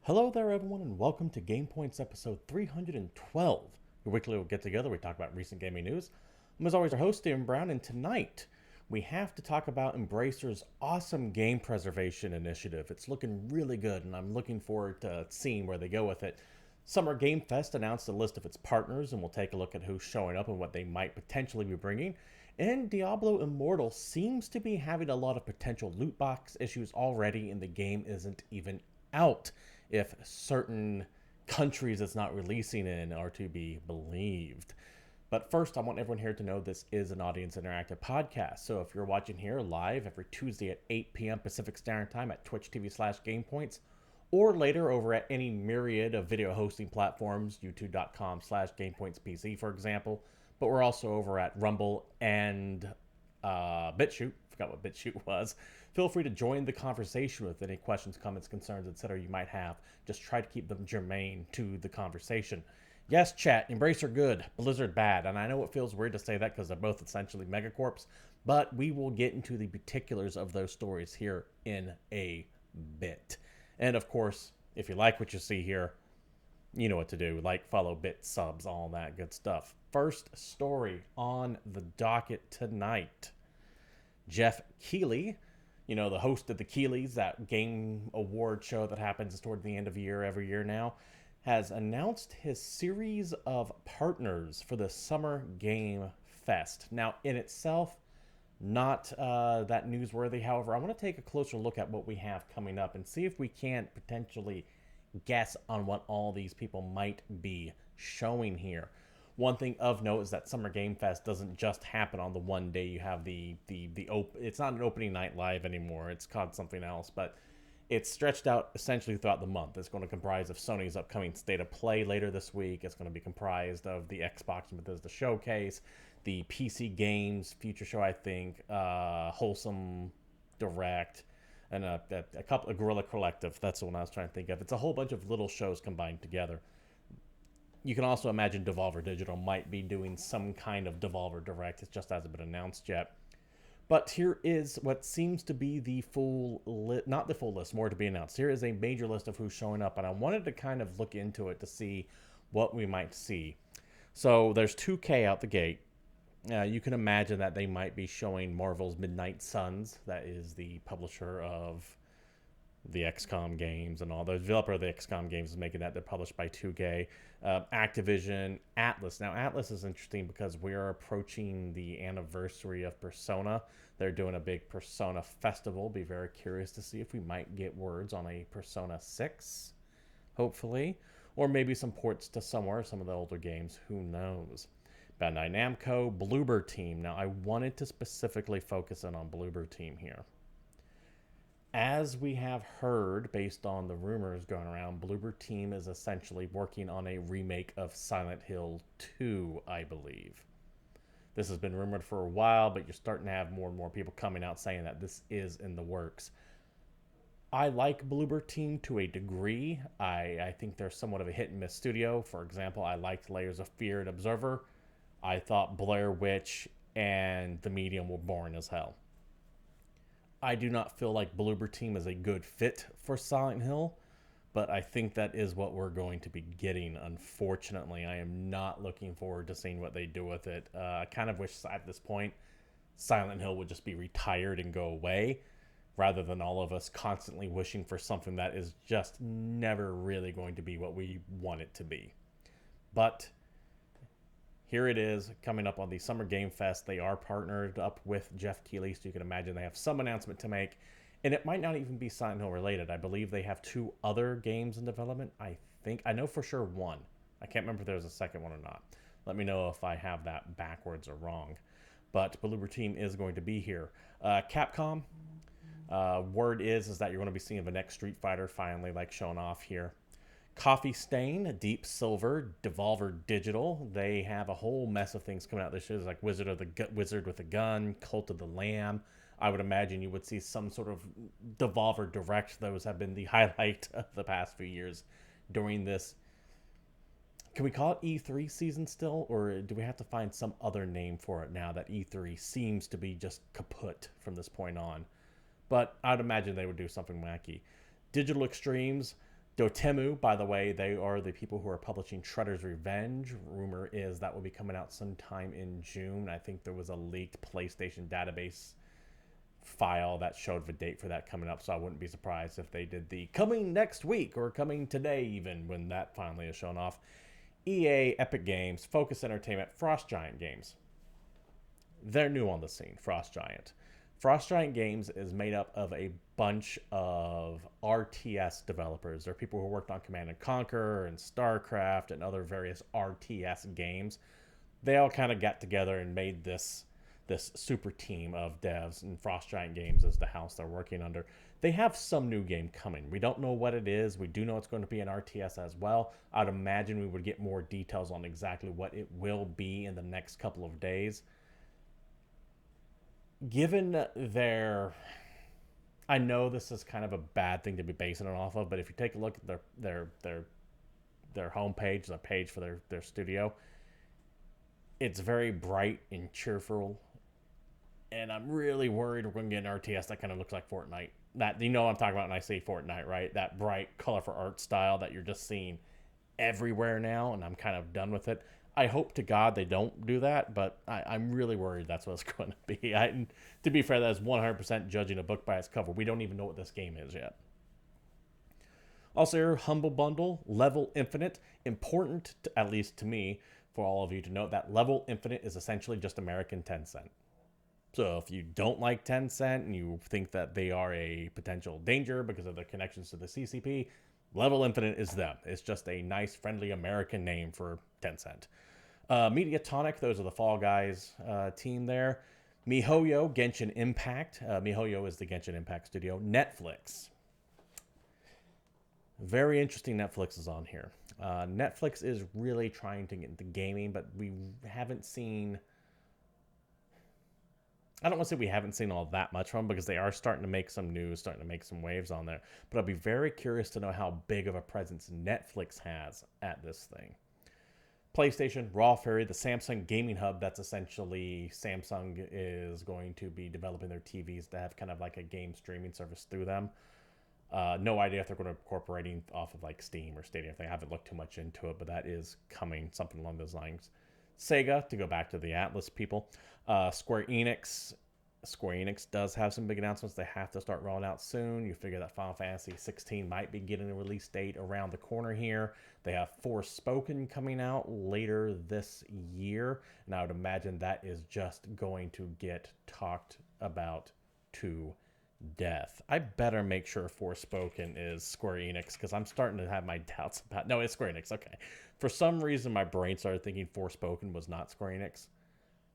Hello there, everyone, and welcome to GamePoints episode 312. Your weekly will get together. We talk about recent gaming news. I'm, as always, your host, Steven Brown, and tonight we have to talk about Embracer's awesome game preservation initiative. It's looking really good, and I'm looking forward to seeing where they go with it. Summer Game Fest announced a list of its partners, and we'll take a look at who's showing up and what they might potentially be bringing. And Diablo Immortal seems to be having a lot of potential loot box issues already, and the game isn't even out if certain countries it's not releasing in are to be believed. But first, I want everyone here to know this is an audience interactive podcast. So if you're watching here live every Tuesday at 8 p.m. Pacific Standard Time at Twitch TV/GamePoints, or later over at any myriad of video hosting platforms, youtube.com/GamePointsPC, for example. But we're also over at Rumble and BitChute. Forgot what BitChute was. Feel free to join the conversation with any questions, comments, concerns, etc. you might have. Just try to keep them germane to the conversation. Yes, chat, Embracer good, Blizzard bad. And I know it feels weird to say that because they're both essentially megacorps, but we will get into the particulars of those stories here in a bit. And of course, if you like what you see here, you know what to do. Like, follow, bit, subs, all that good stuff. First story on the docket tonight. Jeff Keighley, the host of the Keighley's, that game award show that happens toward the end of the year every year now, has announced his series of partners for the Summer Game Fest. Now, in itself, not that newsworthy. However, I want to take a closer look at what we have coming up and see if we can't potentially guess on what all these people might be showing here. One thing of note is that Summer Game Fest doesn't just happen on the one day. You have it's not an opening night live anymore. It's called something else, but it's stretched out essentially throughout the month. It's going to comprise of Sony's upcoming State of Play later this week. It's going to be comprised of the Xbox and Bethesda Showcase, the PC Games Future Show, I think, Wholesome Direct, and a Guerrilla Collective. That's the one I was trying to think of. It's a whole bunch of little shows combined together. You can also imagine Devolver Digital might be doing some kind of Devolver Direct. It just hasn't been announced yet. But here is what seems to be the full list, not the full list, more to be announced. Here is a major list of who's showing up, and I wanted to kind of look into it to see what we might see. So there's 2K out the gate. You can imagine that they might be showing Marvel's Midnight Suns. That is the publisher of the XCOM games and all. The developer of the XCOM games is making that. They're published by 2K. Activision, Atlas. Now, Atlas is interesting because we are approaching the anniversary of Persona. They're doing a big Persona festival. Be very curious to see if we might get words on a Persona 6, hopefully. Or maybe some ports to some of the older games. Who knows? Bandai Namco, Bloober Team. Now, I wanted to specifically focus in on Bloober Team here. As we have heard, based on the rumors going around, Bloober Team is essentially working on a remake of Silent Hill 2, I believe. This has been rumored for a while, but you're starting to have more and more people coming out saying that this is in the works. I like Bloober Team to a degree. I think they're somewhat of a hit and miss studio. For example, I liked Layers of Fear and Observer. I thought Blair Witch and The Medium were boring as hell. I do not feel like Bloober Team is a good fit for Silent Hill, but I think that is what we're going to be getting, unfortunately. I am not looking forward to seeing what they do with it. I kind of wish at this point Silent Hill would just be retired and go away, rather than all of us constantly wishing for something that is just never really going to be what we want it to be. But here it is, coming up on the Summer Game Fest. They are partnered up with Jeff Keighley, so you can imagine they have some announcement to make. And it might not even be Silent Hill related. I believe they have 2 other games in development. I know for sure one. I can't remember if there's a second one or not. Let me know if I have that backwards or wrong. But Bloober Team is going to be here. Capcom, word is that you're going to be seeing the next Street Fighter finally showing off here. Coffee Stain, Deep Silver, Devolver Digital. They have a whole mess of things coming out this year. There's like Wizard with a Gun, Cult of the Lamb. I would imagine you would see some sort of Devolver Direct. Those have been the highlight of the past few years during this. Can we call it E3 season still? Or do we have to find some other name for it now that E3 seems to be just kaput from this point on? But I'd imagine they would do something wacky. Digital Extremes, Dotemu, by the way, they are the people who are publishing Shredder's Revenge. Rumor is that will be coming out sometime in June. I think there was a leaked PlayStation database file that showed the date for that coming up, so I wouldn't be surprised if they did the coming next week or coming today even when that finally is shown off. EA, Epic Games, Focus Entertainment, Frost Giant Games. They're new on the scene, Frost Giant. Frost Giant Games is made up of a bunch of RTS developers. They're people who worked on Command and Conquer and StarCraft and other various RTS games. They all kind of got together and made this super team of devs, and Frost Giant Games is the house they're working under. They have some new game coming. We don't know what it is. We do know it's going to be an RTS as well. I'd imagine we would get more details on exactly what it will be in the next couple of days. Given I know this is kind of a bad thing to be basing it off of, but if you take a look at their homepage, the page for their studio, it's very bright and cheerful, and I'm really worried we're going to get an RTS that kind of looks like Fortnite. That, you know what I'm talking about when I say Fortnite, right? That bright, colorful art style that you're just seeing everywhere now, and I'm kind of done with it. I hope to God they don't do that, but I'm really worried that's what it's going to be. To be fair, that is 100% judging a book by its cover. We don't even know what this game is yet. Also, your Humble Bundle, Level Infinite. Important, at least to me, for all of you to note that Level Infinite is essentially just American Tencent. So if you don't like Tencent and you think that they are a potential danger because of their connections to the CCP, Level Infinite is them. It's just a nice, friendly American name for Tencent. Mediatonic, those are the Fall Guys team there. MiHoYo, Genshin Impact. MiHoYo is the Genshin Impact studio. Netflix. Very interesting Netflix is on here. Netflix is really trying to get into gaming, but we haven't seen... I don't want to say we haven't seen all that much from them because they are starting to make some news, starting to make some waves on there. But I'll be very curious to know how big of a presence Netflix has at this thing. PlayStation, Raw Fury, the Samsung Gaming Hub. That's essentially Samsung is going to be developing their TVs to have kind of like a game streaming service through them. No idea if they're going to incorporating off of like Steam or Stadia. I haven't looked too much into it, but that is coming, something along those lines. Sega, to go back to the Atlas people. Square Enix. Square Enix does have some big announcements they have to start rolling out soon. You figure that Final Fantasy 16 might be getting a release date around the corner here. They have Forspoken coming out later this year, and I would imagine that is just going to get talked about to death. I better make sure Forspoken is Square Enix because I'm starting to have my doubts about... No, it's Square Enix, okay. For some reason, my brain started thinking Forspoken was not Square Enix,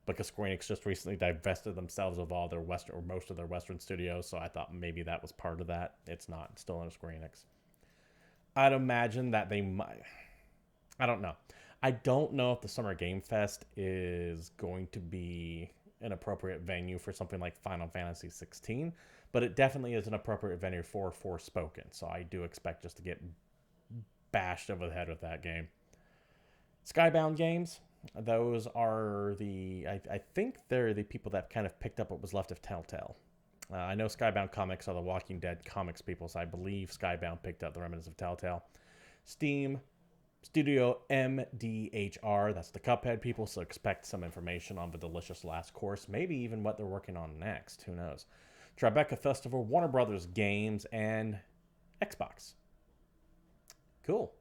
because Square Enix just recently divested themselves of all their Western, or most of their Western studios, so I thought maybe that was part of that. It's not. It's still under Square Enix. I'd imagine that they might... I don't know. I don't know if the Summer Game Fest is going to be an appropriate venue for something like Final Fantasy 16, but it definitely is an appropriate venue for Forspoken, so I do expect just to get bashed over the head with that game. Skybound Games, those are I think they're the people that kind of picked up what was left of Telltale. I know Skybound Comics are the Walking Dead comics people, so I believe Skybound picked up the remnants of Telltale. Steam, Studio MDHR, that's the Cuphead people, so expect some information on the delicious last course, maybe even what they're working on next, who knows. Tribeca Festival, Warner Brothers Games, and Xbox. Cool.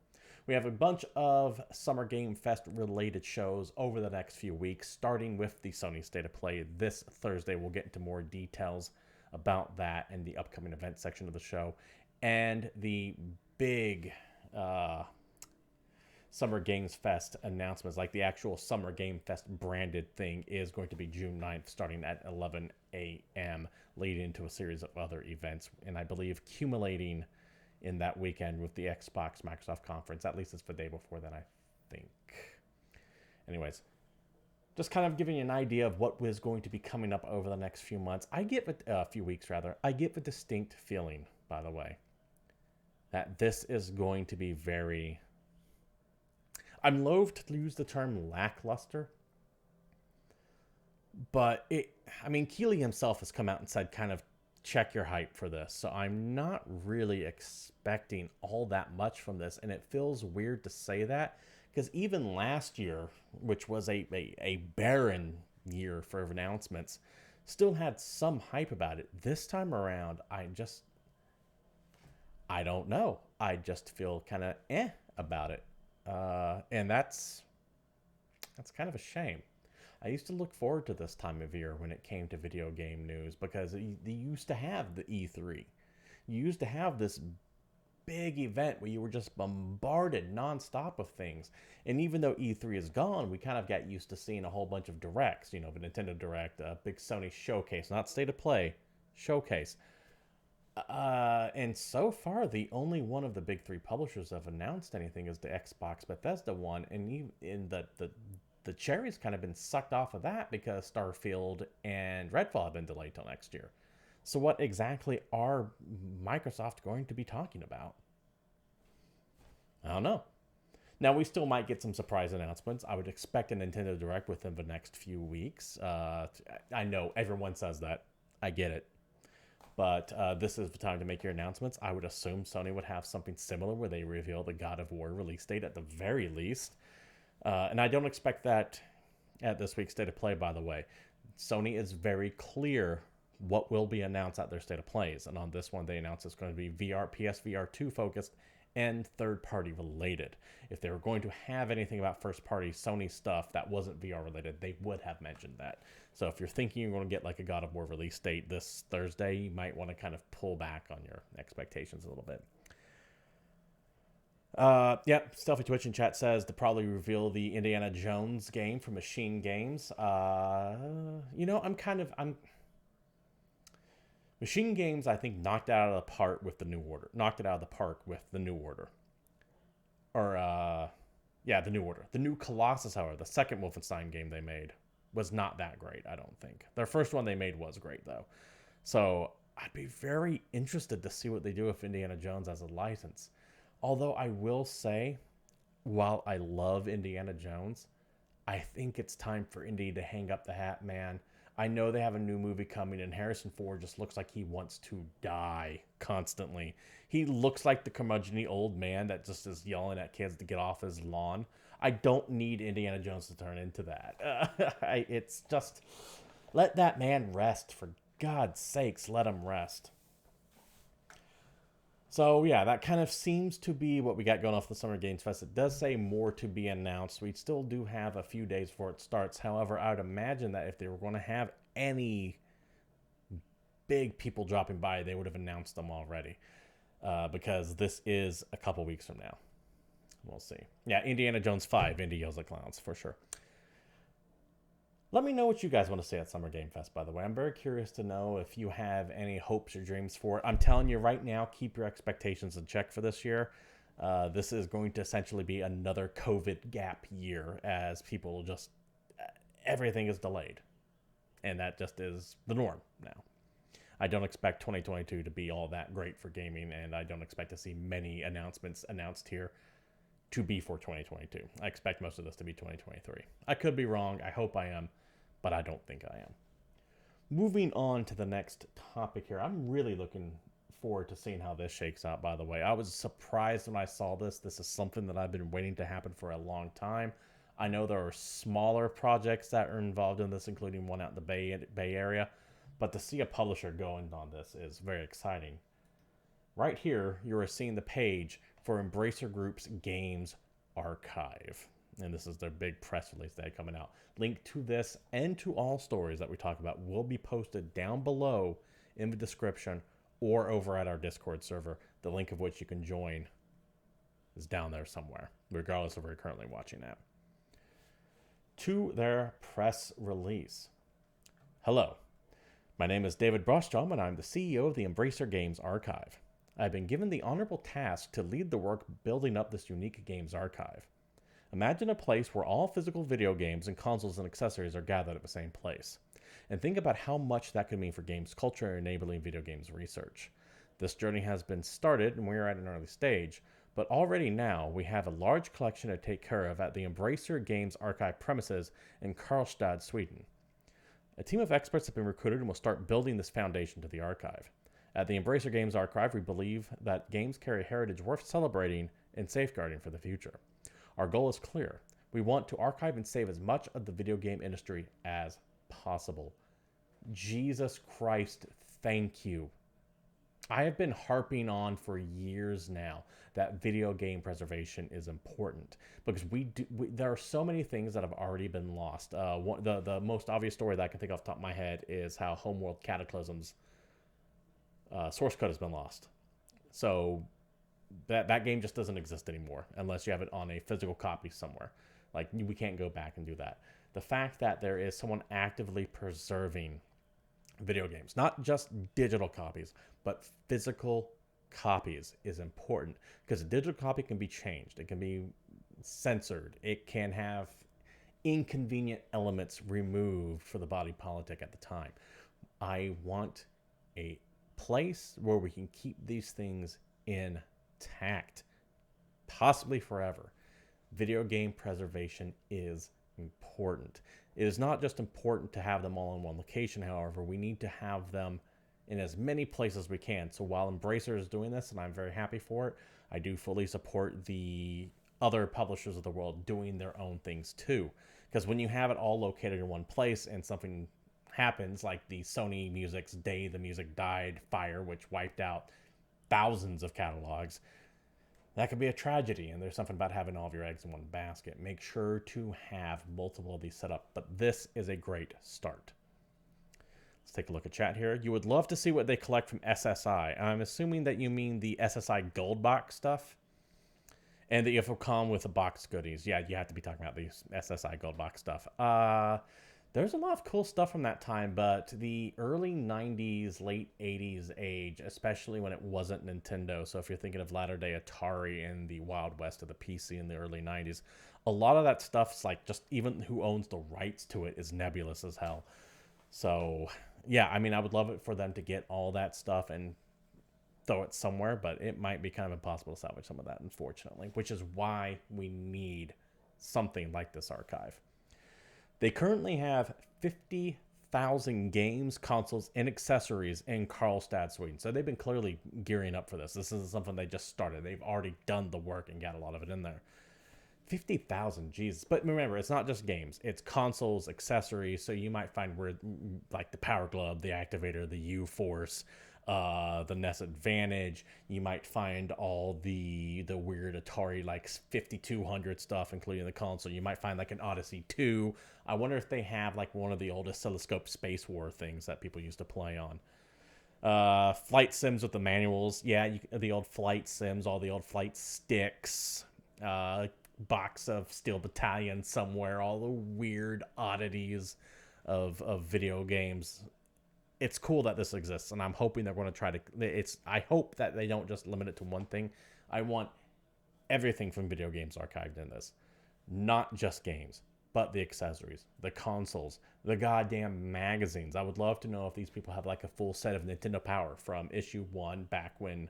We have a bunch of Summer Game Fest related shows over the next few weeks, starting with the Sony State of Play this Thursday. We'll get into more details about that in the upcoming event section of the show. And the big Summer Games Fest announcements, like the actual Summer Game Fest branded thing, is going to be June 9th, starting at 11 a.m., leading into a series of other events, and I believe accumulating in that weekend with the Xbox Microsoft conference. At least it's the day before that, I think. Anyways, just kind of giving you an idea of what was going to be coming up over the next few months. I get few weeks rather. I get the distinct feeling, by the way, that this is going to be very... I'm loath to use the term lackluster, but Keighley himself has come out and said kind of check your hype for this. So I'm not really expecting all that much from this. And it feels weird to say that because even last year, which was a barren year for announcements, still had some hype about it. This time around, I don't know. I just feel kind of about it. And that's kind of a shame. I used to look forward to this time of year when it came to video game news because they used to have the E3. You used to have this big event where you were just bombarded nonstop with things. And even though E3 is gone, we kind of got used to seeing a whole bunch of directs, the Nintendo Direct, a big Sony showcase, not state of play, showcase. And so far, the only one of the big three publishers have announced anything is the Xbox Bethesda one, and the cherry's kind of been sucked off of that because Starfield and Redfall have been delayed till next year. So what exactly are Microsoft going to be talking about? I don't know. Now, we still might get some surprise announcements. I would expect a Nintendo Direct within the next few weeks. I know everyone says that. I get it. But this is the time to make your announcements. I would assume Sony would have something similar where they reveal the God of War release date at the very least. And I don't expect that at this week's State of Play, by the way. Sony is very clear what will be announced at their State of Plays. And on this one, they announced it's going to be PSVR 2 focused and third-party related. If they were going to have anything about first-party Sony stuff that wasn't VR related, they would have mentioned that. So if you're thinking you're going to get like a God of War release date this Thursday, you might want to kind of pull back on your expectations a little bit. Stealthy Twitch in chat says to probably reveal the Indiana Jones game from Machine Games. Machine Games, I think, knocked it out of the park with the New Order. The New Order. The New Order. The new Colossus, however, the second Wolfenstein game they made was not that great, I don't think. Their first one they made was great, though. So I'd be very interested to see what they do with Indiana Jones as a license. Although I will say, while I love Indiana Jones, I think it's time for Indy to hang up the hat, man. I know they have a new movie coming, and Harrison Ford just looks like he wants to die constantly. He looks like the curmudgeon old man that just is yelling at kids to get off his lawn. I don't need Indiana Jones to turn into that. It's just, let that man rest. For God's sakes, let him rest. So, yeah, that kind of seems to be what we got going off the Summer Games Fest. It does say more to be announced. We still do have a few days before it starts. However, I would imagine that if they were going to have any big people dropping by, they would have announced them already. Because this is a couple weeks from now. We'll see. Yeah, Indiana Jones 5, Indy Yells at Clowns, for sure. Let me know what you guys want to say at Summer Game Fest, by the way. I'm very curious to know if you have any hopes or dreams for it. I'm telling you right now, keep your expectations in check for this year. This is going to essentially be another COVID gap year as people just, everything is delayed. And that just is the norm now. I don't expect 2022 to be all that great for gaming, and I don't expect to see many announcements announced here to be for 2022. I expect most of this to be 2023. I could be wrong. I hope I am. But I don't think I am. Moving on to the next topic here. I'm really looking forward to seeing how this shakes out, by the way. I was surprised when I saw this. This is something that I've been waiting to happen for a long time. I know there are smaller projects that are involved in this, including one out in the Bay Area. But to see a publisher going on this is very exciting. Right here, you are seeing the page for Embracer Group's Games Archive. And this is their big press release they had coming out. Link to this and to all stories that we talk about will be posted down below in the description or over at our Discord server, the link of which you can join is down there somewhere, regardless of where you're currently watching at. To their press release. Hello, my name is David Brostrom, and I'm the CEO of the Embracer Games Archive. I've been given the honorable task to lead the work building up this unique games archive. Imagine a place where all physical video games and consoles and accessories are gathered at the same place. And think about how much that could mean for games culture and enabling video games research. This journey has been started and we are at an early stage, but already now we have a large collection to take care of at the Embracer Games Archive premises in Karlstad, Sweden. A team of experts have been recruited and will start building this foundation to the archive. At the Embracer Games Archive, we believe that games carry a heritage worth celebrating and safeguarding for the future. Our goal is clear. We want to archive and save as much of the video game industry as possible. Jesus Christ, thank you. I have been harping on for years now that video game preservation is important because there are so many things that have already been lost. The most obvious story that I can think off the top of my head is how Homeworld Cataclysm's source code has been lost. So that game just doesn't exist anymore unless you have it on a physical copy somewhere. Like, we can't go back and do that. The fact that there is someone actively preserving video games, not just digital copies, but physical copies, is important because a digital copy can be changed. It can be censored. It can have inconvenient elements removed for the body politic at the time. I want a place where we can keep these things intact, possibly forever. Video game preservation is important. It is not just important to have them all in one location, however. We need to have them in as many places as we can. So while Embracer is doing this, and I'm very happy for it, I do fully support the other publishers of the world doing their own things too. Because when you have it all located in one place and something happens, like the Sony Music's Day the Music Died fire, which wiped out thousands of catalogs, that could be a tragedy, and there's something about having all of your eggs in one basket. Make sure to have multiple of these set up, but this is a great start. Let's take a look at chat here. You would love to see what they collect from SSI. I'm assuming that you mean the SSI Gold Box stuff, and that you have to come with the box goodies. Yeah, you have to be talking about the SSI Gold Box stuff. There's a lot of cool stuff from that time, but the early 90s, late 80s age, especially when it wasn't Nintendo, so if you're thinking of latter-day Atari and the Wild West of the PC in the early 90s, a lot of that stuff's like, just even who owns the rights to it is nebulous as hell. So, yeah, I mean, I would love it for them to get all that stuff and throw it somewhere, but it might be kind of impossible to salvage some of that, unfortunately, which is why we need something like this archive. They currently have 50,000 games, consoles, and accessories in Karlstad, Sweden. So they've been clearly gearing up for this. This isn't something they just started. They've already done the work and got a lot of it in there. 50,000, Jesus. But remember, it's not just games. It's consoles, accessories. So you might find where, like the Power Glove, the Activator, the U-Force, the NES Advantage. You might find all the weird Atari like 5200 stuff, including the console. You might find like an Odyssey 2. I wonder if they have like one of the old oscilloscope Space War things that people used to play on. Flight sims with the manuals. Yeah, the old flight sims, all the old flight sticks. Box of Steel Battalion somewhere. All the weird oddities of video games. It's cool that this exists, and I'm hoping they're going to try to... I hope that they don't just limit it to one thing. I want everything from video games archived in this. Not just games, but the accessories, the consoles, the goddamn magazines. I would love to know if these people have like a full set of Nintendo Power from issue 1 back when...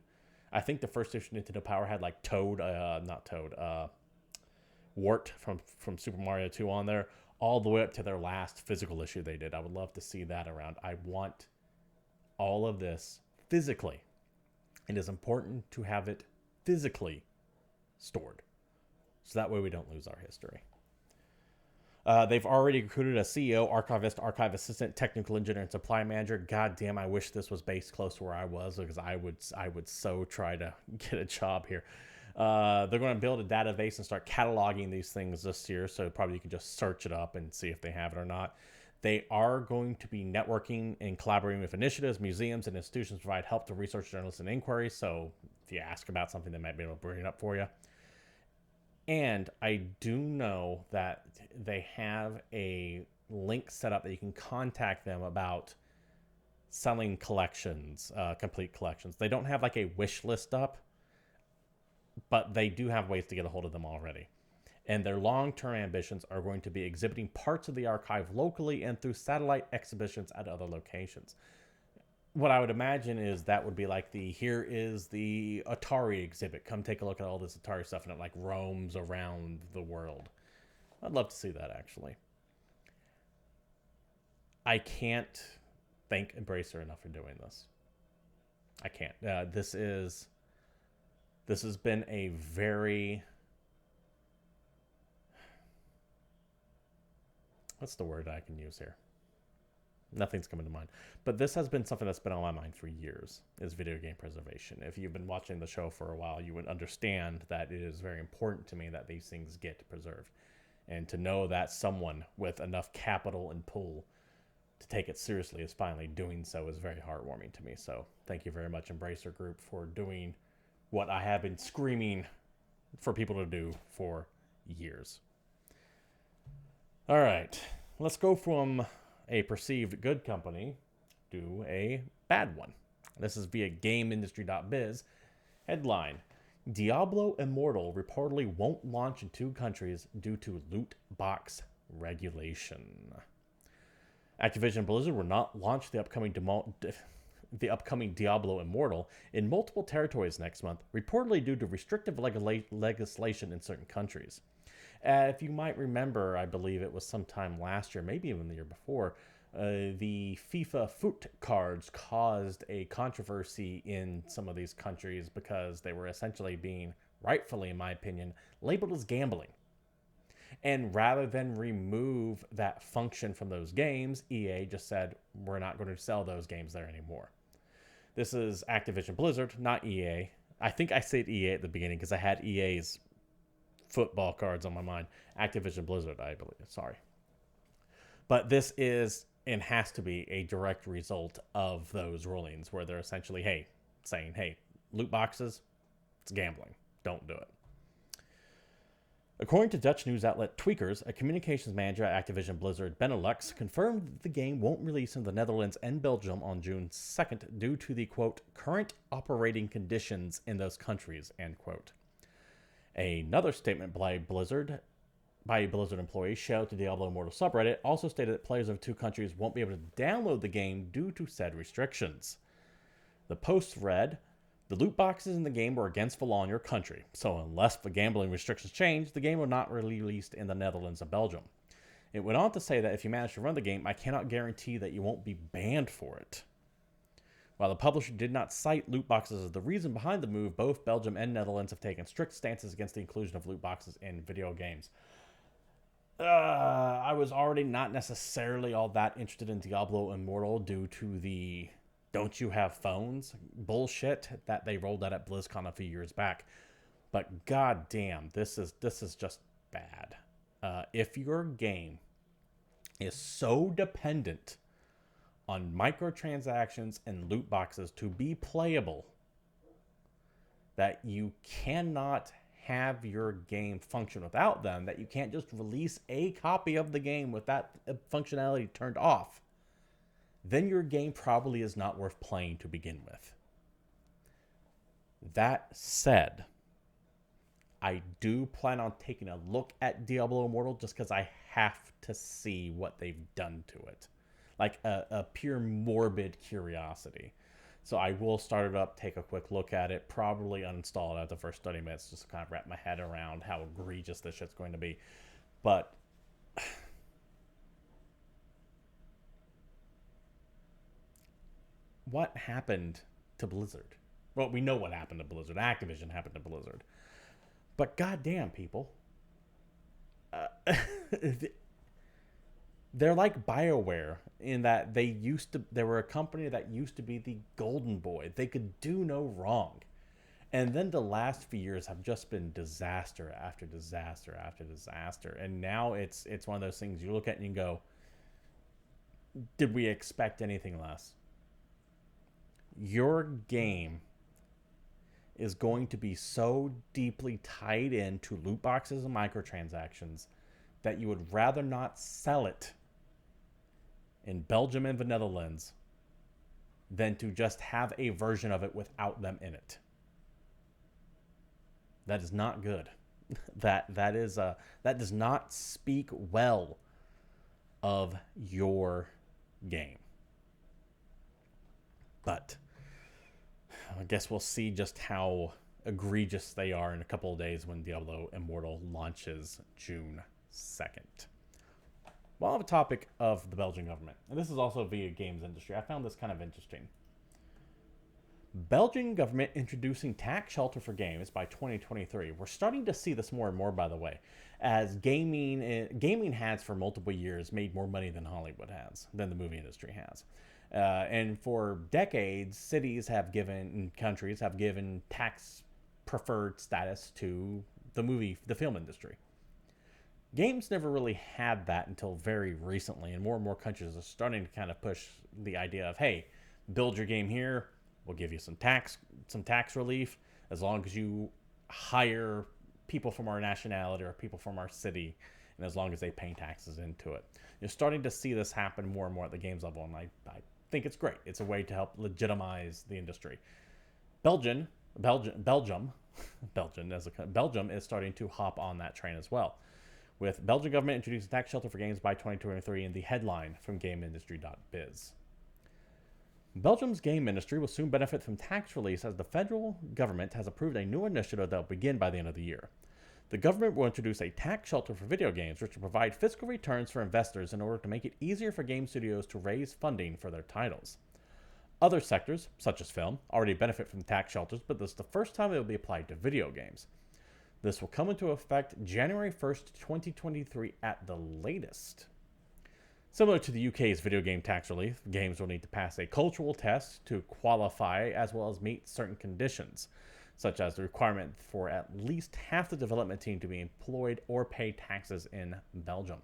I think the first issue of Nintendo Power had like Wart from Super Mario 2 on there, all the way up to their last physical issue they did. I would love to see that around. I want all of this physically. It is important to have it physically stored, so that way we don't lose our history. They've already recruited a CEO, archivist, archive assistant, technical engineer, and supply manager. God damn, I wish this was based close to where I was, because I would so try to get a job here. They're going to build a database and start cataloging these things this year, so probably you can just search it up and see if they have it or not. They are going to be networking and collaborating with initiatives, museums, and institutions to provide help to research, journalists, and inquiries. So if you ask about something, they might be able to bring it up for you. And I do know that they have a link set up that you can contact them about selling collections, complete collections. They don't have like a wish list up, but they do have ways to get a hold of them already. And their long-term ambitions are going to be exhibiting parts of the archive locally and through satellite exhibitions at other locations. What I would imagine is that would be like here is the Atari exhibit. Come take a look at all this Atari stuff, and it like roams around the world. I'd love to see that, actually. I can't thank Embracer enough for doing this. I can't. This has been a very, what's the word I can use here? Nothing's coming to mind. But this has been something that's been on my mind for years, is video game preservation. If you've been watching the show for a while, you would understand that it is very important to me that these things get preserved. And to know that someone with enough capital and pull to take it seriously is finally doing so is very heartwarming to me. So thank you very much, Embracer Group, for doing what I have been screaming for people to do for years. All right, let's go from a perceived good company to a bad one. This is via GameIndustry.biz. Headline: Diablo Immortal reportedly won't launch in 2 countries due to loot box regulation. Activision Blizzard will not launch the upcoming Diablo Immortal in multiple territories next month, reportedly due to restrictive legislation in certain countries. If you might remember, I believe it was sometime last year, maybe even the year before, the FIFA foot cards caused a controversy in some of these countries because they were essentially being, rightfully in my opinion, labeled as gambling. And rather than remove that function from those games, EA just said, we're not going to sell those games there anymore. This is Activision Blizzard, not EA. I think I said EA at the beginning because I had EA's football cards on my mind. Activision Blizzard, I believe. Sorry. But this is and has to be a direct result of those rulings where they're essentially, saying, loot boxes, it's gambling. Don't do it. According to Dutch news outlet Tweakers, a communications manager at Activision Blizzard Benelux confirmed that the game won't release in the Netherlands and Belgium on June 2nd due to the, quote, current operating conditions in those countries, end quote. Another statement by a Blizzard employee shared to Diablo Immortal subreddit also stated that players of 2 countries won't be able to download the game due to said restrictions. The post read, the loot boxes in the game were against the law in your country, so unless the gambling restrictions change, the game will not be released in the Netherlands and Belgium. It went on to say that if you manage to run the game, I cannot guarantee that you won't be banned for it. While the publisher did not cite loot boxes as the reason behind the move, both Belgium and Netherlands have taken strict stances against the inclusion of loot boxes in video games. I was already not necessarily all that interested in Diablo Immortal due to the don't you have phones bullshit that they rolled out at BlizzCon a few years back. But goddamn, this is just bad. If your game is so dependent on microtransactions and loot boxes to be playable that you cannot have your game function without them, that you can't just release a copy of the game with that functionality turned off, then your game probably is not worth playing to begin with. That said, I do plan on taking a look at Diablo Immortal just because I have to see what they've done to it. Like a pure morbid curiosity. So I will start it up, take a quick look at it, probably uninstall it after the first 30 minutes just to kind of wrap my head around how egregious this shit's going to be. But what happened to Blizzard? Well, we know what happened to Blizzard. Activision happened to Blizzard. But goddamn, people. They're like BioWare in that they were a company that used to be the golden boy. They could do no wrong. And then the last few years have just been disaster after disaster after disaster. And now it's one of those things you look at and you go, did we expect anything less? Your game is going to be so deeply tied into loot boxes and microtransactions that you would rather not sell it in Belgium and the Netherlands than to just have a version of it without them in it. That is not good. That does not speak well of your game. But I guess we'll see just how egregious they are in a couple of days when Diablo Immortal launches June 2nd. Well, I have a topic of the Belgian government, and this is also via games industry. I found this kind of interesting. Belgian government introducing tax shelter for games by 2023. We're starting to see this more and more, by the way, as gaming has for multiple years made more money than Hollywood has, than the movie industry has. And for decades, cities have given, and countries have given tax preferred status to the film industry. Games never really had that until very recently, and more countries are starting to kind of push the idea of, hey, build your game here, we'll give you some tax relief as long as you hire people from our nationality or people from our city, and as long as they pay taxes into it. You're starting to see this happen more and more at the games level, and I think it's great. It's a way to help legitimize the industry. Belgium, Belgium, Belgium is starting to hop on that train as well, with Belgian government introducing tax shelter for games by 2023 in the headline from GameIndustry.biz. Belgium's game industry will soon benefit from tax relief as the federal government has approved a new initiative that will begin by the end of the year. The government will introduce a tax shelter for video games, which will provide fiscal returns for investors in order to make it easier for game studios to raise funding for their titles. Other sectors, such as film, already benefit from tax shelters, but this is the first time it will be applied to video games. This will come into effect January 1st, 2023 at the latest. Similar to the UK's video game tax relief, games will need to pass a cultural test to qualify as well as meet certain conditions, such as the requirement for at least half the development team to be employed or pay taxes in Belgium.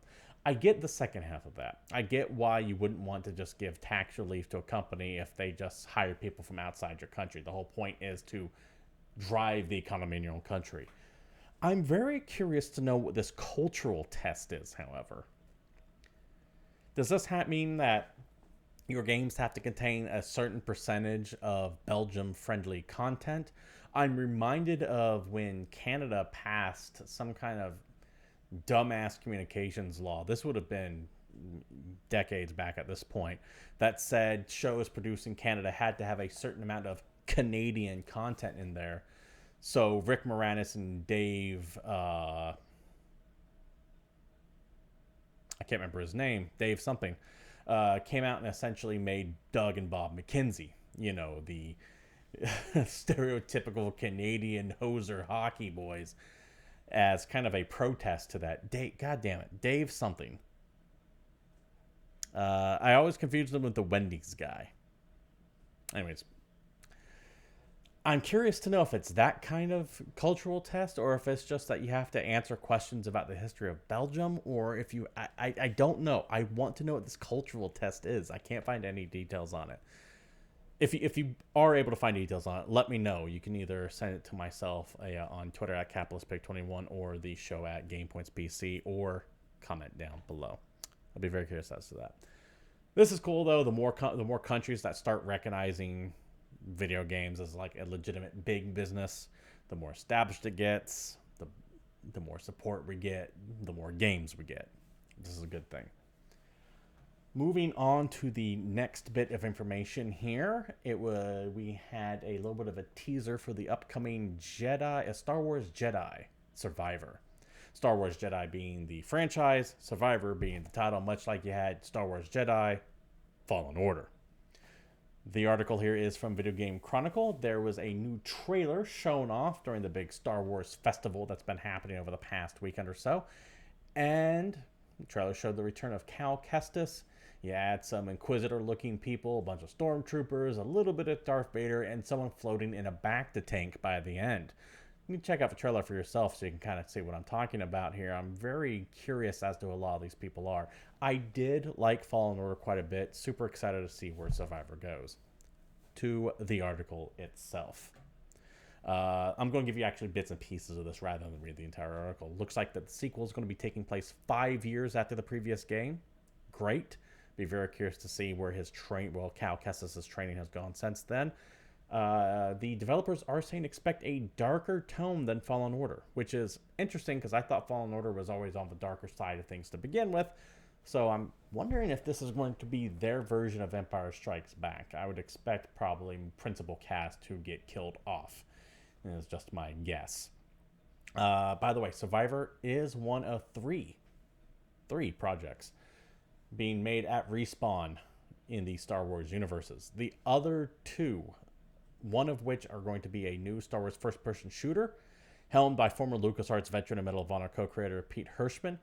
I get the second half of that. I get why you wouldn't want to just give tax relief to a company if they just hire people from outside your country. The whole point is to drive the economy in your own country. I'm very curious to know what this cultural test is, however. Does this mean that your games have to contain a certain percentage of Belgium-friendly content? I'm reminded of when Canada passed some kind of dumbass communications law. This would have been decades back at this point, that said shows produced in Canada had to have a certain amount of Canadian content in there. So Rick Moranis and Dave, I can't remember his name, Dave something, came out and essentially made Doug and Bob McKenzie, the stereotypical Canadian hoser hockey boys, as kind of a protest to that. God damn it, Dave something. I always confuse them with the Wendy's guy. Anyways, I'm curious to know if it's that kind of cultural test, or if it's just that you have to answer questions about the history of Belgium, or if you, I don't know. I want to know what this cultural test is. I can't find any details on it. If you are able to find details on it, let me know. You can either send it to myself on Twitter at CapitalistPig21 or the show at GamePoints PC, or comment down below. I'll be very curious as to that. This is cool though. The more countries that start recognizing video games as like a legitimate big business, the more established it gets, the more support we get, the more games we get. This is a good thing. Moving on to the next bit of information here, we had a little bit of a teaser for the upcoming Star Wars Jedi Survivor. Star Wars Jedi being the franchise, Survivor being the title, much like you had Star Wars Jedi Fallen Order. The article here is from Video Game Chronicle. There was a new trailer shown off during the big Star Wars festival that's been happening over the past weekend or so. And the trailer showed the return of Cal Kestis. You had some Inquisitor-looking people, a bunch of Stormtroopers, a little bit of Darth Vader, and someone floating in a Bacta tank by the end. You can check out the trailer for yourself so you can kind of see what I'm talking about here. I'm very curious as to who a lot of these people are. I did like Fallen Order quite a bit. Super excited to see where Survivor goes. To the article itself. I'm going to give you actually bits and pieces of this rather than read the entire article. Looks like that the sequel is going to be taking place 5 years after the previous game. Great. Be very curious to see where Cal Kestis' training has gone since then. The developers are saying expect a darker tone than Fallen Order, which is interesting because I thought Fallen Order was always on the darker side of things to begin with. So I'm wondering if this is going to be their version of Empire Strikes Back. I would expect probably principal cast to get killed off. It's just my guess. By the way, Survivor is one of three projects. being made at Respawn in the Star Wars universes. The other two, one of which are going to be a new Star Wars first-person shooter, helmed by former LucasArts veteran and Medal of Honor co-creator Pete Hirschman.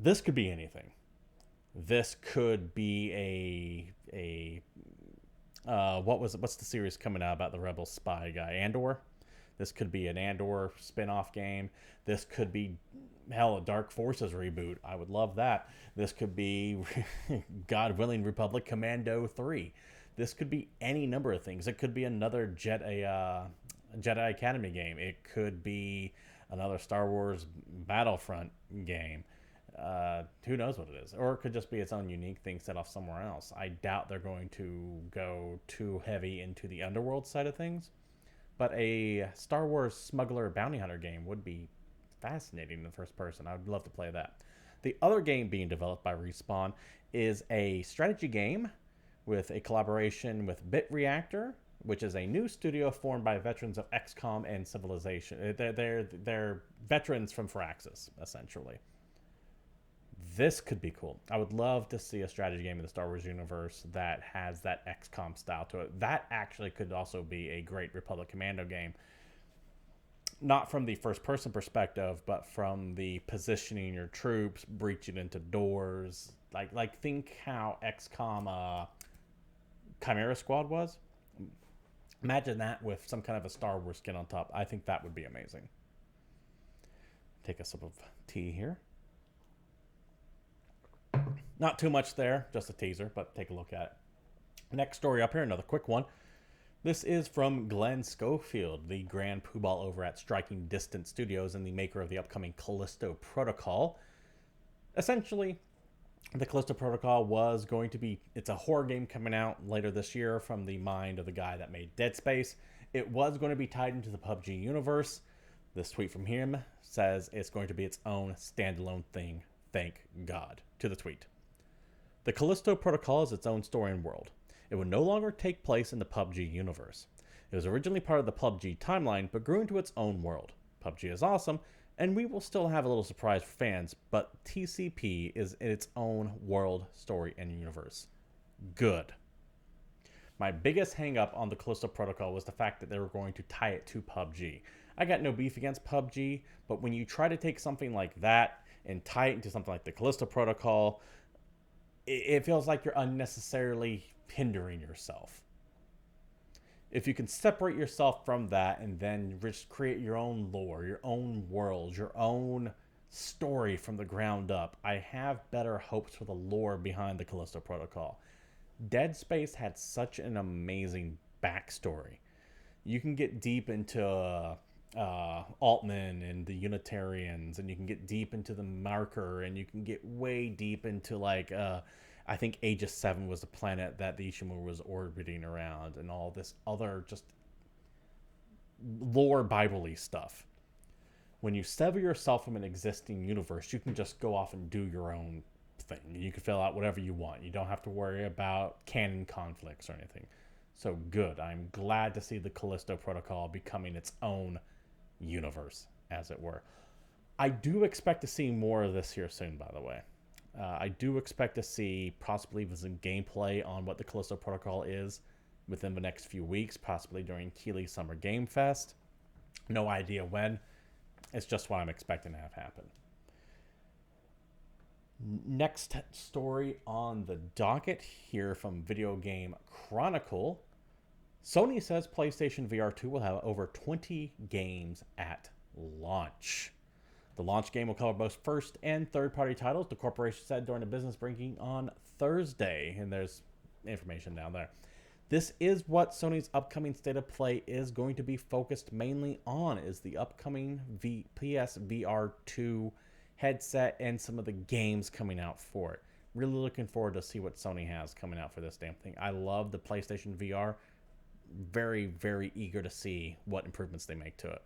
This could be anything. This could be what's the series coming out about the Rebel spy guy? Andor? This could be an Andor spin-off game. This could be, hell, a Dark Forces reboot. I would love that. This could be, God willing, Republic Commando 3. This could be any number of things. It could be another Jedi Academy game. It could be another Star Wars Battlefront game. Who knows what it is? Or it could just be its own unique thing set off somewhere else. I doubt they're going to go too heavy into the underworld side of things. But a Star Wars smuggler bounty hunter game would be fascinating in the first person. I would love to play that. The other game being developed by Respawn is a strategy game with a collaboration with Bit Reactor, which is a new studio formed by veterans of XCOM and Civilization. They're veterans from Firaxis, essentially. This could be cool. I would love to see a strategy game in the Star Wars universe that has that XCOM style to it. That actually could also be a great Republic Commando game. Not from the first-person perspective, but from the positioning your troops, breaching into doors. Like think how XCOM Chimera Squad was. Imagine that with some kind of a Star Wars skin on top. I think that would be amazing. Take a sip of tea here. Not too much there, just a teaser, but take a look at it. Next story up here, another quick one. This is from Glenn Schofield, the grand poobah over at Striking Distance Studios and the maker of the upcoming Callisto Protocol. Essentially, the Callisto Protocol was going to be, it's a horror game coming out later this year from the mind of the guy that made Dead Space. It was going to be tied into the PUBG universe. This tweet from him says it's going to be its own standalone thing. Thank God. To the tweet. The Callisto Protocol is its own story and world. It would no longer take place in the PUBG universe. It was originally part of the PUBG timeline, but grew into its own world. PUBG is awesome, and we will still have a little surprise for fans, but TCP is in its own world, story, and universe. Good. My biggest hang-up on the Callisto Protocol was the fact that they were going to tie it to PUBG. I got no beef against PUBG, but when you try to take something like that and tie it into something like the Callisto Protocol, it feels like you're unnecessarily hindering yourself. If you can separate yourself from that and then just create your own lore, your own world, your own story from the ground up, I have better hopes for the lore behind the Callisto Protocol. Dead Space had such an amazing backstory. You can get deep into Altman and the Unitarians, and you can get deep into the Marker, and you can get way deep into I think Aegis 7 was the planet that the Ishimura was orbiting around, and all this other just lore Bible-y stuff. When you sever yourself from an existing universe, you can just go off and do your own thing. You can fill out whatever you want. You don't have to worry about canon conflicts or anything. So good. I'm glad to see the Callisto Protocol becoming its own universe, as it were. I do expect to see more of this here soon, by the way. I do expect to see possibly some gameplay on what the Callisto Protocol is within the next few weeks, possibly during Keighley Summer Game Fest. No idea when. It's just what I'm expecting to have happen. Next story on the docket here from Video Game Chronicle. Sony says PlayStation VR 2 will have over 20 games at launch. The launch game will cover both first and third-party titles, the corporation said during a business briefing on Thursday, and there's information down there. This is what Sony's upcoming State of Play is going to be focused mainly on, is the upcoming PS VR 2 headset and some of the games coming out for it. Really looking forward to see what Sony has coming out for this damn thing. I love the PlayStation VR. Very, very eager to see what improvements they make to it.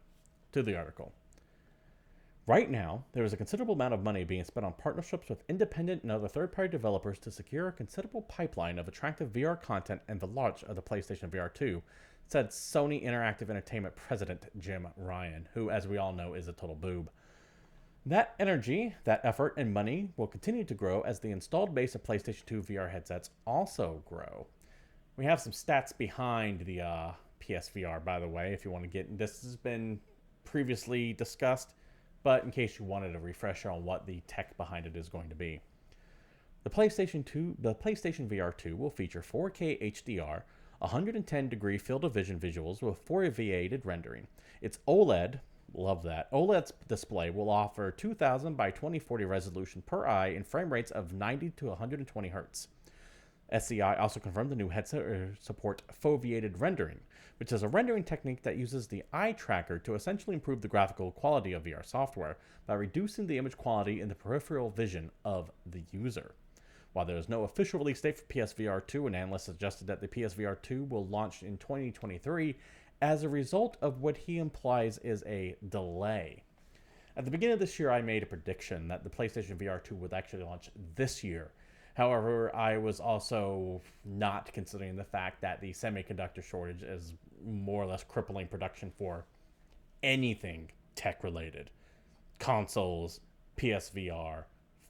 To the article. Right now, there is a considerable amount of money being spent on partnerships with independent and other third-party developers to secure a considerable pipeline of attractive VR content and the launch of the PlayStation VR 2, said Sony Interactive Entertainment President Jim Ryan, who, as we all know, is a total boob. That energy, that effort, and money will continue to grow as the installed base of PlayStation 2 VR headsets also grow. We have some stats behind the PSVR, by the way, if you want to get. This has been previously discussed, but in case you wanted a refresher on what the tech behind it is going to be. The PlayStation VR 2 will feature 4K HDR, 110-degree field of vision visuals with foveated rendering. Its OLED, love that, OLED display will offer 2000 by 2040 resolution per eye and frame rates of 90 to 120 Hz. SCI also confirmed the new headset will support foveated rendering, which is a rendering technique that uses the eye tracker to essentially improve the graphical quality of VR software by reducing the image quality in the peripheral vision of the user. While there is no official release date for PSVR 2, an analyst suggested that the PSVR 2 will launch in 2023 as a result of what he implies is a delay. At the beginning of this year, I made a prediction that the PlayStation VR 2 would actually launch this year. However, I was also not considering the fact that the semiconductor shortage is more or less crippling production for anything tech-related. Consoles, PSVR,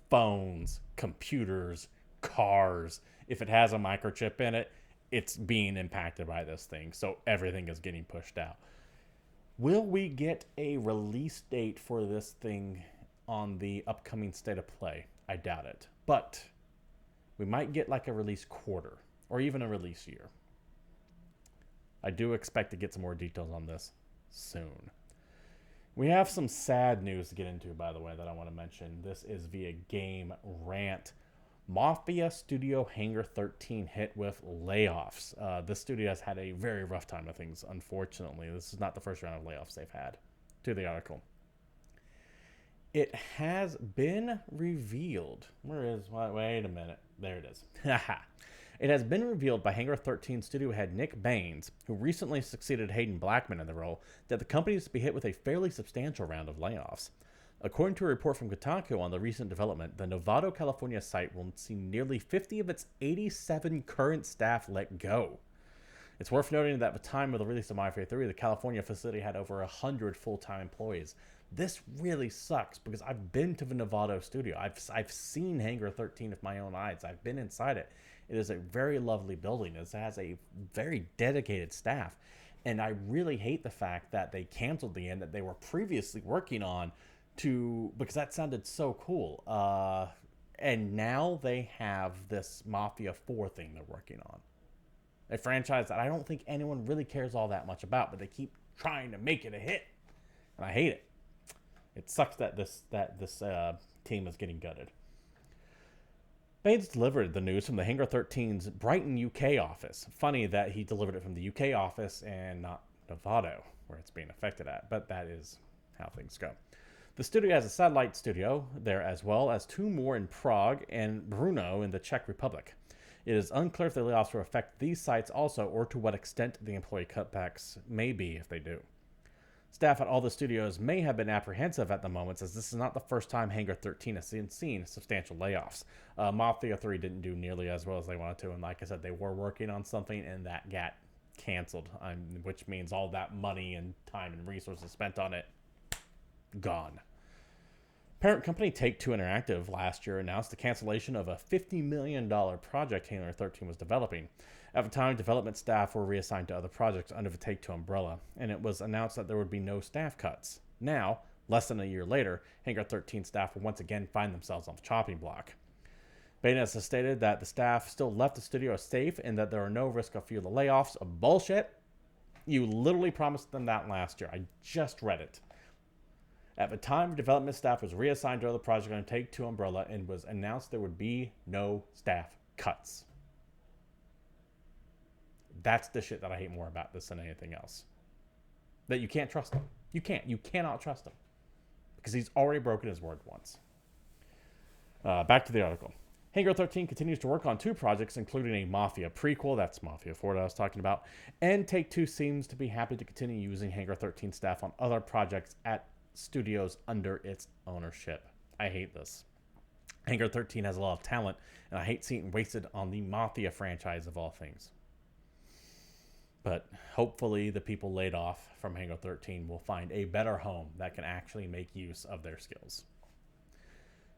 phones, computers, cars. If it has a microchip in it, it's being impacted by this thing. So everything is getting pushed out. Will we get a release date for this thing on the upcoming State of Play? I doubt it. But we might get like a release quarter or even a release year. I do expect to get some more details on this soon. We have some sad news to get into, by the way, that I want to mention. This is via Game Rant. Mafia studio Hangar 13 hit with layoffs. This studio has had a very rough time of things, unfortunately. This is not the first round of layoffs they've had. To the article. It has been revealed. Wait a minute. There it is. It has been revealed by Hangar 13 studio head Nick Baines, who recently succeeded Hayden Blackman in the role, that the company is to be hit with a fairly substantial round of layoffs. According to a report from Kotaku on the recent development, the Novato, California site will see nearly 50 of its 87 current staff let go. It's worth noting that at the time of the release of Mafia 3, the California facility had over 100 full-time employees. This really sucks because I've been to the Novato studio. I've seen Hangar 13 with my own eyes. I've been inside it. It is a very lovely building. It has a very dedicated staff. And I really hate the fact that they canceled the end that they were previously working on because that sounded so cool. And now they have this Mafia 4 thing they're working on. A franchise that I don't think anyone really cares all that much about, but they keep trying to make it a hit. And I hate it. It sucks that this team is getting gutted. Baines delivered the news from the Hangar 13's Brighton, UK office. Funny that he delivered it from the UK office and not Novato, where it's being affected at, but that is how things go. The studio has a satellite studio there, as well as 2 more in Prague and Brno in the Czech Republic. It is unclear if the layoffs will affect these sites also, or to what extent the employee cutbacks may be if they do. Staff at all the studios may have been apprehensive at the moment, as this is not the first time Hangar 13 has seen substantial layoffs. Mafia 3 didn't do nearly as well as they wanted to, and like I said, they were working on something, and that got canceled, which means all that money and time and resources spent on it, gone. Parent company Take-Two Interactive last year announced the cancellation of a $50 million project Hangar 13 was developing. At the time, development staff were reassigned to other projects under the Take-Two umbrella, and it was announced that there would be no staff cuts. Now, less than a year later, Hangar 13 staff will once again find themselves on the chopping block. Baines has stated that the staff still left the studio safe and that there are no risk of further layoffs. Bullshit. You literally promised them that last year. I just read it. At the time, development staff was reassigned to other projects on Take-Two umbrella and was announced there would be no staff cuts. That's the shit that I hate more about this than anything else. That you can't trust him. You can't. You cannot trust him. Because he's already broken his word once. Back to the article. Hangar 13 continues to work on 2 projects, including a Mafia prequel, that's Mafia 4 that I was talking about, and Take-Two seems to be happy to continue using Hangar 13 staff on other projects at studios under its ownership. I hate this. Hangar 13 has a lot of talent, and I hate seeing it wasted on the Mafia franchise of all things. But hopefully the people laid off from Hangar 13 will find a better home that can actually make use of their skills.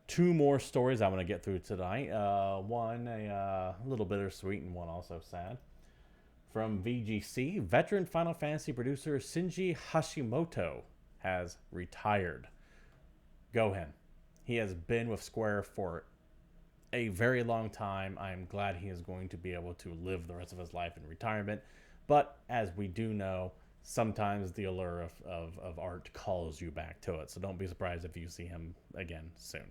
two more stories I'm going to get through tonight. One a little bittersweet and one also sad. From VGC, veteran Final Fantasy producer Shinji Hashimoto has retired. Go him. He has been with Square for a very long time. I'm glad he is going to be able to live the rest of his life in retirement. But as we do know, sometimes the allure of art calls you back to it. So don't be surprised if you see him again soon.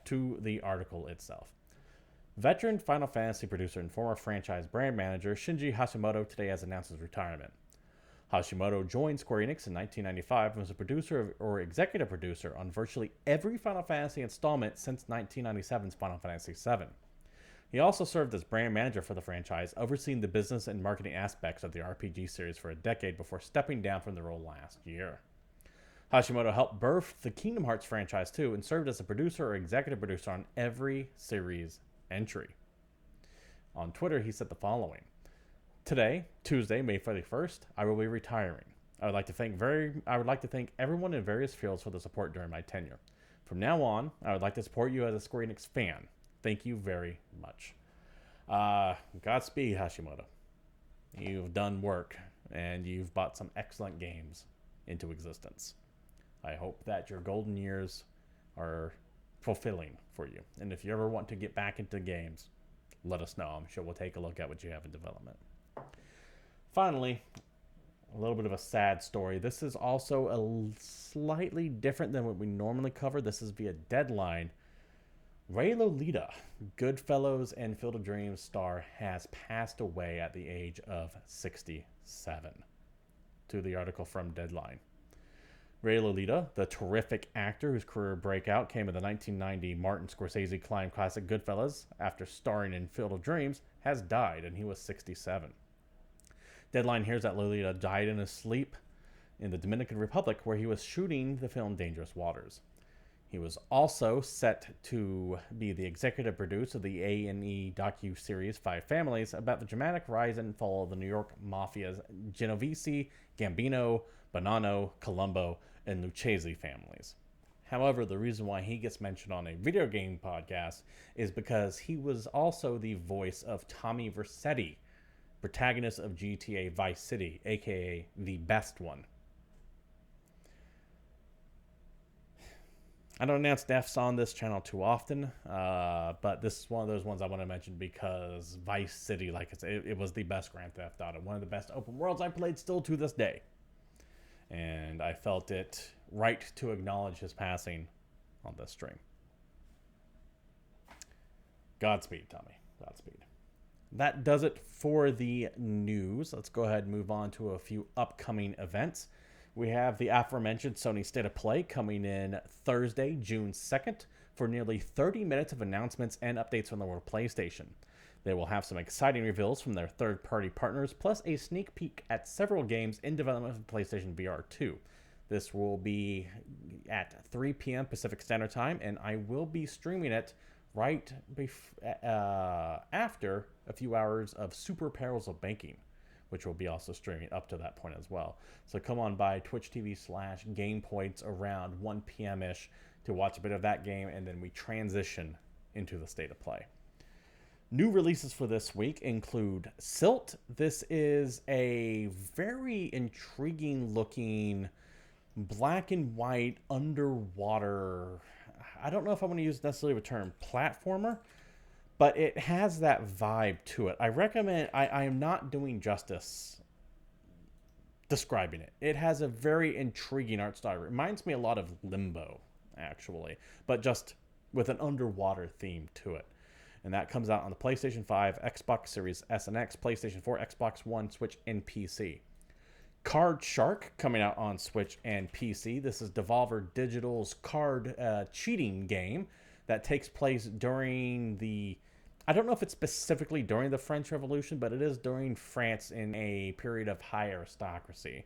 To the article itself. Veteran Final Fantasy producer and former franchise brand manager Shinji Hashimoto today has announced his retirement. Hashimoto joined Square Enix in 1995 and was a producer or executive producer on virtually every Final Fantasy installment since 1997's Final Fantasy VII. He also served as brand manager for the franchise, overseeing the business and marketing aspects of the RPG series for a decade before stepping down from the role last year. Hashimoto helped birth the Kingdom Hearts franchise too and served as a producer or executive producer on every series entry. On Twitter, he said the following: "Today, Tuesday, May 31st, I will be retiring. I would like to thank everyone in various fields for the support during my tenure. From now on, I would like to support you as a Square Enix fan. Thank you very much." Godspeed, Hashimoto. You've done work, and you've brought some excellent games into existence. I hope that your golden years are fulfilling for you. And if you ever want to get back into games, let us know. I'm sure we'll take a look at what you have in development. Finally, a little bit of a sad story. This is also a slightly different than what we normally cover. This is via Deadline. Ray Liotta, Goodfellas and Field of Dreams star, has passed away at the age of 67. To the article from Deadline. Ray Liotta, the terrific actor whose career breakout came in the 1990 Martin Scorsese crime classic Goodfellas after starring in Field of Dreams, has died, and he was 67. Deadline hears that Liotta died in his sleep in the Dominican Republic, where he was shooting the film Dangerous Waters. He was also set to be the executive producer of the A&E docu-series Five Families about the dramatic rise and fall of the New York Mafia's Genovese, Gambino, Bonanno, Colombo, and Lucchese families. However, the reason why he gets mentioned on a video game podcast is because he was also the voice of Tommy Vercetti, protagonist of GTA Vice City, aka the best one. I don't announce deaths on this channel too often, but this is one of those ones I want to mention because Vice City, like I said, it was the best Grand Theft Auto, one of the best open worlds I played still to this day. And I felt it right to acknowledge his passing on this stream. Godspeed, Tommy. Godspeed. That does it for the news. Let's go ahead and move on to a few upcoming events. We have the aforementioned Sony State of Play coming in Thursday, June 2nd, for nearly 30 minutes of announcements and updates from the world of PlayStation. They will have some exciting reveals from their third-party partners, plus a sneak peek at several games in development for PlayStation VR 2. This will be at 3 p.m. Pacific Standard Time, and I will be streaming it right after a few hours of Super Perils of Banking, which will be also streaming up to that point as well. So come on by Twitch TV/GamePoints around 1 p.m.-ish to watch a bit of that game, and then we transition into the State of Play. New releases for this week include Silt. This is a very intriguing looking black and white underwater, I don't know if I want to use necessarily the term platformer, but it has that vibe to it. I recommend, I am not doing justice describing it. It has a very intriguing art style. It reminds me a lot of Limbo, actually, but just with an underwater theme to it. And that comes out on the PlayStation 5, Xbox Series S and X, PlayStation 4, Xbox One, Switch, and PC. Card Shark coming out on Switch and PC. This is Devolver Digital's card cheating game that takes place during the, I don't know if it's specifically during the French Revolution, but it is during France in a period of high aristocracy.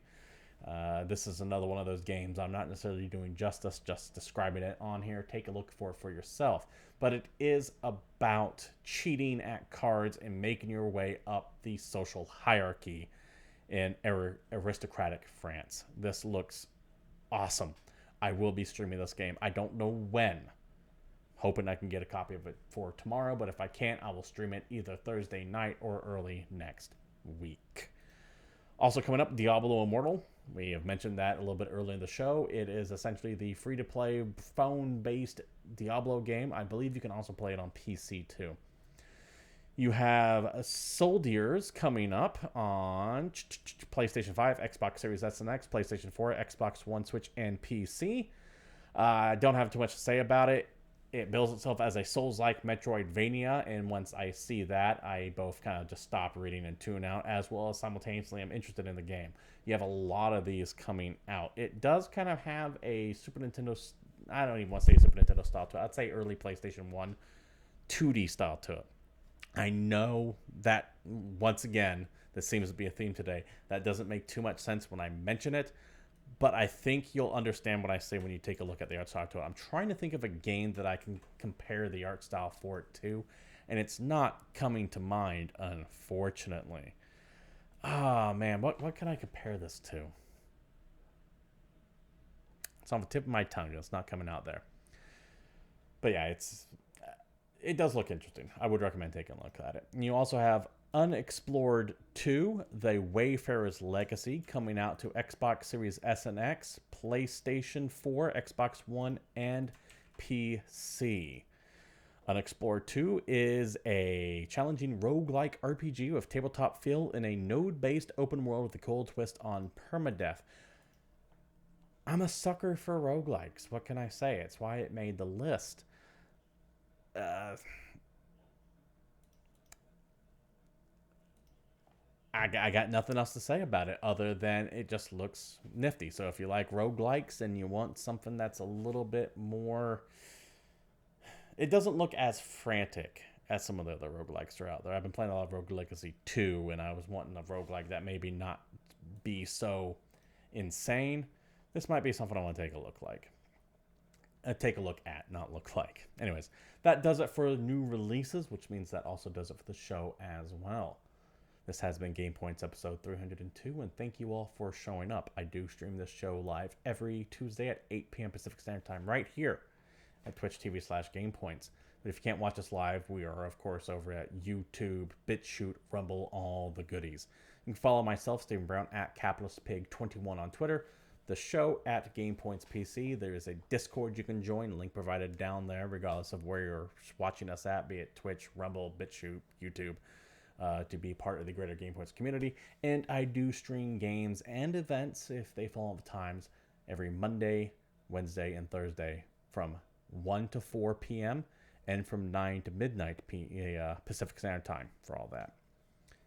This is another one of those games I'm not necessarily doing justice, just describing it on here. Take a look for it for yourself. But it is about cheating at cards and making your way up the social hierarchy in aristocratic France. This looks awesome. I will be streaming this game. I don't know when. hoping I can get a copy of it for tomorrow, but if I can't, I will stream it either Thursday night or early next week. Also coming up, Diablo Immortal. We have mentioned that a little bit earlier in the show. It is essentially the free-to-play, phone-based Diablo game. I believe you can also play it on PC too. You have Soldiers coming up on PlayStation 5, Xbox Series S and X, PlayStation 4, Xbox One, Switch, and PC. I don't have too much to say about it. It bills itself as a Souls-like Metroidvania, and once I see that, I both kind of just stop reading and tune out, as well as simultaneously I'm interested in the game. You have a lot of these coming out. It does kind of have a Super Nintendo, I don't even want to say Super Nintendo style to it. I'd say early PlayStation 1 2D style to it. I know that, once again, this seems to be a theme today. That doesn't make too much sense when I mention it, but I think you'll understand what I say when you take a look at the art style to it. I'm trying to think of a game that I can compare the art style for it to, and it's not coming to mind, unfortunately. Ah, man, what can I compare this to? It's on the tip of my tongue. It's not coming out there. But yeah, it does look interesting. I would recommend taking a look at it. And you also have Unexplored 2, The Wayfarer's Legacy, coming out to Xbox Series S and X, PlayStation 4, Xbox One, and PC. Unexplored 2 is a challenging roguelike RPG with tabletop feel in a node-based open world with a cool twist on permadeath. I'm a sucker for roguelikes. What can I say? It's why it made the list. I got nothing else to say about it other than it just looks nifty. So if you like roguelikes and you want something that's a little bit more... It doesn't look as frantic as some of the other roguelikes that are out there. I've been playing a lot of Rogue Legacy 2, and I was wanting a roguelike that maybe not be so insane. This might be something I want to take a look at, not look like. Anyways, that does it for new releases, which means that also does it for the show as well. This has been GamePoints episode 302, and thank you all for showing up. I do stream this show live every Tuesday at 8 p.m. Pacific Standard Time right here at Twitch TV/GamePoints. But if you can't watch us live, we are, of course, over at YouTube, BitChute, Rumble, all the goodies. You can follow myself, Stephen Brown, at CapitalistPig21 on Twitter, the show at GamePoints PC. There is a Discord you can join, link provided down there, regardless of where you're watching us at, be it Twitch, Rumble, BitChute, YouTube, to be part of the greater GamePoints community. And I do stream games and events, if they fall on the times, every Monday, Wednesday, and Thursday from 1 to 4 p.m. and from 9 to midnight Pacific Standard Time for all that.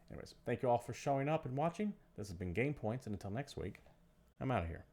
Anyways, thank you all for showing up and watching. This has been GamePoints, and until next week, I'm out of here.